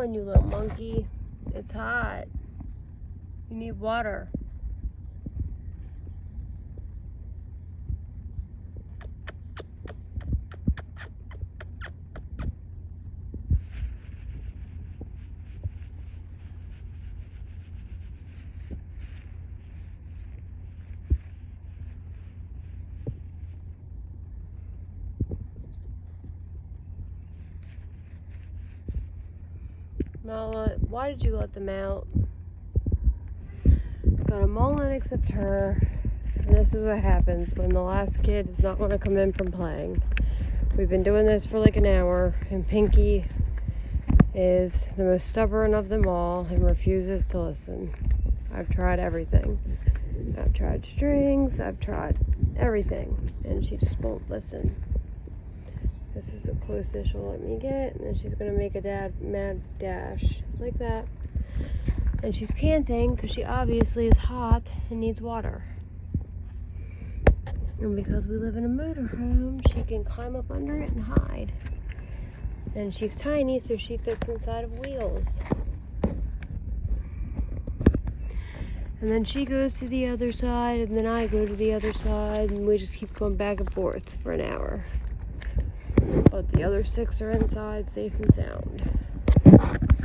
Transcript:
on, you little monkey. It's hot. You need water. Nala, why did you let them out? Got them all in except her. And this is what happens when the last kid does not want to come in from playing. We've been doing this for like an hour, and Pinky is the most stubborn of them all and refuses to listen. I've tried everything. I've tried strings, I've tried everything, and she just won't listen. This is the closest she'll let me get, and then she's going to make a mad dash, like that. And she's panting because she obviously is hot and needs water. And because we live in a motorhome, she can climb up under it and hide. And she's tiny, so she fits inside of wheels. And then she goes to the other side, and then I go to the other side, and we just keep going back and forth for an hour. But the other 6 are inside, safe and sound.